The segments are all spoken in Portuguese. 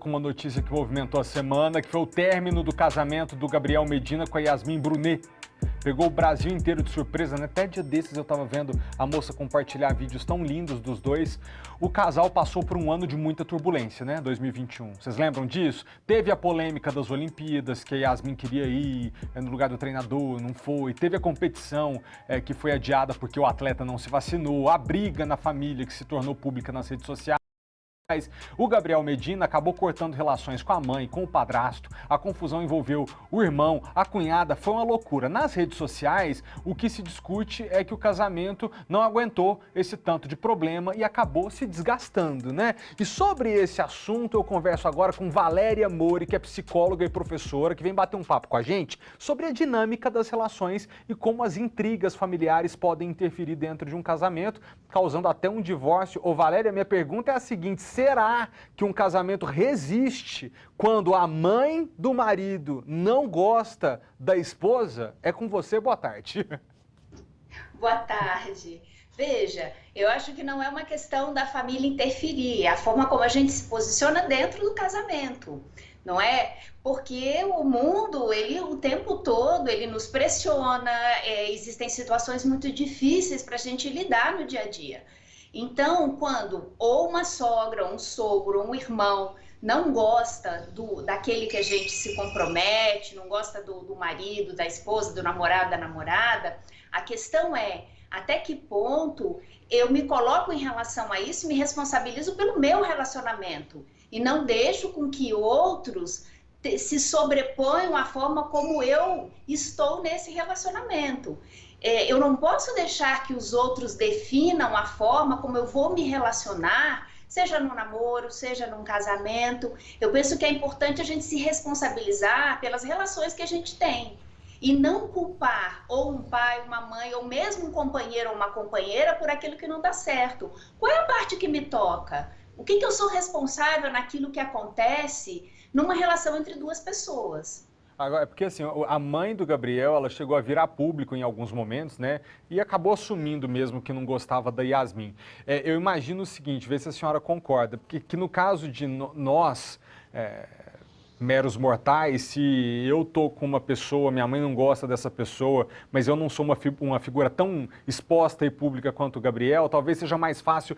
com uma notícia que movimentou a semana, que foi o término do casamento do Gabriel Medina com a Yasmine Brunet. Pegou o Brasil inteiro de surpresa, né? Até dia desses eu tava vendo a moça compartilhar vídeos tão lindos dos dois. O casal passou por um ano de muita turbulência, né? 2021. Vocês lembram disso? Teve a polêmica das Olimpíadas, que a Yasmine queria ir no lugar do treinador, não foi. Teve a competição que foi adiada porque o atleta não se vacinou. A briga na família que se tornou pública nas redes sociais. O Gabriel Medina acabou cortando relações com a mãe, com o padrasto, a confusão envolveu o irmão, a cunhada, foi uma loucura. Nas redes sociais, o que se discute é que o casamento não aguentou esse tanto de problema e acabou se desgastando, né? E sobre esse assunto eu converso agora com Valéria Mori, que é psicóloga e professora, que vem bater um papo com a gente sobre a dinâmica das relações e como as intrigas familiares podem interferir dentro de um casamento, causando até um divórcio. Ô Valéria, minha pergunta é a seguinte: será que um casamento resiste quando a mãe do marido não gosta da esposa? É com você, boa tarde. Boa tarde. Veja, eu acho que não é uma questão da família interferir, é a forma como a gente se posiciona dentro do casamento, não é? Porque o mundo, ele o tempo todo, ele nos pressiona, existem situações muito difíceis para a gente lidar no dia a dia. Então, quando ou uma sogra, um sogro, um irmão não gosta daquele que a gente se compromete, não gosta do marido, da esposa, do namorado, da namorada, a questão é até que ponto eu me coloco em relação a isso e me responsabilizo pelo meu relacionamento e não deixo com que outros se sobreponham à forma como eu estou nesse relacionamento. Eu não posso deixar que os outros definam a forma como eu vou me relacionar, seja no namoro, seja num casamento. Eu penso que é importante a gente se responsabilizar pelas relações que a gente tem e não culpar ou um pai, uma mãe, ou mesmo um companheiro ou uma companheira por aquilo que não dá certo. Qual é a parte que me toca? O que eu sou responsável naquilo que acontece numa relação entre duas pessoas? Agora, é porque assim, a mãe do Gabriel, ela chegou a virar público em alguns momentos, né? E acabou assumindo mesmo que não gostava da Yasmine. Eu imagino o seguinte, vê se a senhora concorda, porque que no caso de nós, meros mortais, se eu tô com uma pessoa, minha mãe não gosta dessa pessoa, mas eu não sou uma figura tão exposta e pública quanto o Gabriel, talvez seja mais fácil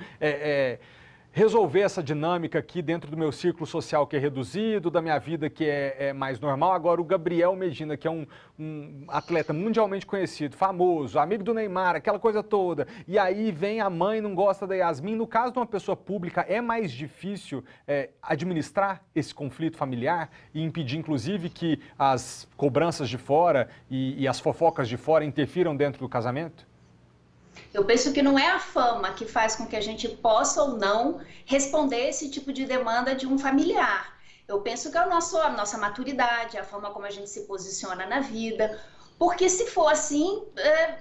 resolver essa dinâmica aqui dentro do meu círculo social que é reduzido, da minha vida que é mais normal. Agora o Gabriel Medina, que é um atleta mundialmente conhecido, famoso, amigo do Neymar, aquela coisa toda, e aí vem a mãe, não gosta da Yasmine. No caso de uma pessoa pública, é mais difícil administrar esse conflito familiar e impedir, inclusive, que as cobranças de fora e as fofocas de fora interfiram dentro do casamento? Eu penso que não é a fama que faz com que a gente possa ou não responder esse tipo de demanda de um familiar. Eu penso que é a nossa maturidade, a forma como a gente se posiciona na vida, porque se for assim,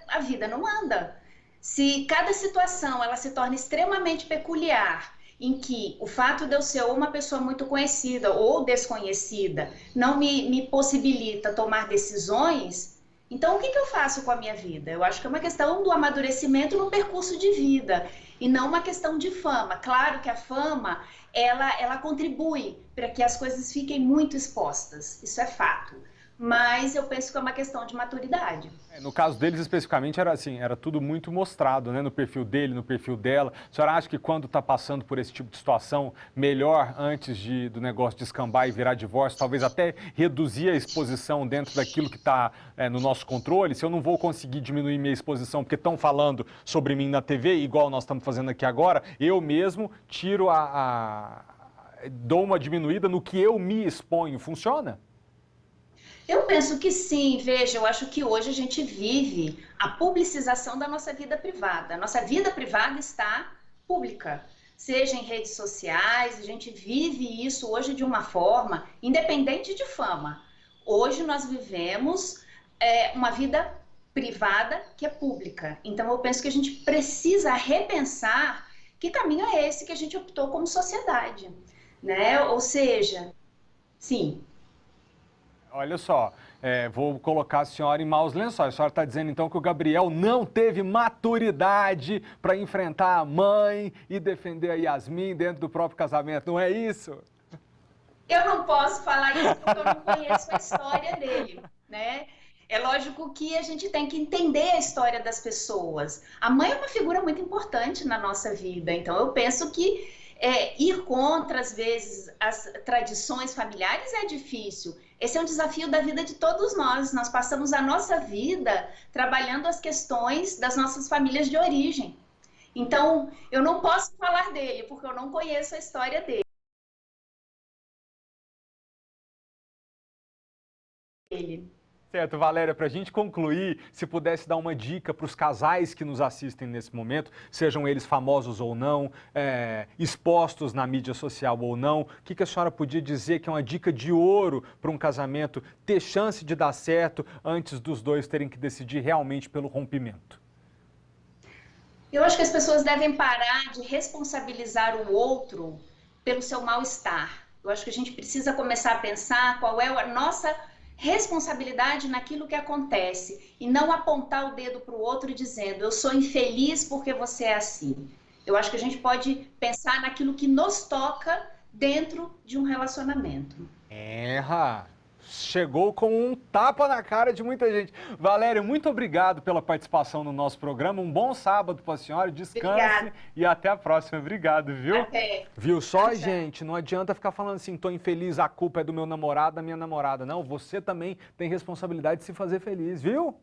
a vida não anda. Se cada situação ela se torna extremamente peculiar, em que o fato de eu ser uma pessoa muito conhecida ou desconhecida não me possibilita tomar decisões. Então, o que eu faço com a minha vida? Eu acho que é uma questão do amadurecimento no percurso de vida e não uma questão de fama. Claro que a fama, ela contribui para que as coisas fiquem muito expostas, isso é fato. Mas eu penso que é uma questão de maturidade. No caso deles especificamente era assim, era tudo muito mostrado, né? No perfil dele, no perfil dela. A senhora acha que quando está passando por esse tipo de situação, melhor antes do negócio descambar e virar divórcio, talvez até reduzir a exposição dentro daquilo que está no nosso controle? Se eu não vou conseguir diminuir minha exposição porque estão falando sobre mim na TV, igual nós estamos fazendo aqui agora, eu mesmo tiro dou uma diminuída no que eu me exponho. Funciona? Eu penso que sim, veja, eu acho que hoje a gente vive a publicização da nossa vida privada. Nossa vida privada está pública, seja em redes sociais, a gente vive isso hoje de uma forma independente de fama. Hoje nós vivemos uma vida privada que é pública. Então eu penso que a gente precisa repensar que caminho é esse que a gente optou como sociedade, né? Ou seja, sim. Olha só, vou colocar a senhora em maus lençóis. A senhora está dizendo então que o Gabriel não teve maturidade para enfrentar a mãe e defender a Yasmine dentro do próprio casamento, não é isso? Eu não posso falar isso porque eu não conheço a história dele, né? É lógico que a gente tem que entender a história das pessoas. A mãe é uma figura muito importante na nossa vida, então eu penso que ir contra, às vezes, as tradições familiares é difícil. Esse é um desafio da vida de todos nós. Nós passamos a nossa vida trabalhando as questões das nossas famílias de origem. Então, eu não posso falar dele porque eu não conheço a história dele. Certo, Valéria, para a gente concluir, se pudesse dar uma dica para os casais que nos assistem nesse momento, sejam eles famosos ou não, expostos na mídia social ou não, o que a senhora podia dizer que é uma dica de ouro para um casamento ter chance de dar certo antes dos dois terem que decidir realmente pelo rompimento? Eu acho que as pessoas devem parar de responsabilizar o outro pelo seu mal-estar. Eu acho que a gente precisa começar a pensar qual é a nossa responsabilidade naquilo que acontece e não apontar o dedo para o outro dizendo eu sou infeliz porque você é assim. Eu acho que a gente pode pensar naquilo que nos toca dentro de um relacionamento. Chegou com um tapa na cara de muita gente. Valéria, muito obrigado pela participação no nosso programa. Um bom sábado para a senhora, descanse. Obrigada. E até a próxima. Obrigado, viu? Até. Viu só, gente? Não adianta ficar falando assim, tô infeliz, a culpa é do meu namorado, da minha namorada. Não, você também tem responsabilidade de se fazer feliz, viu?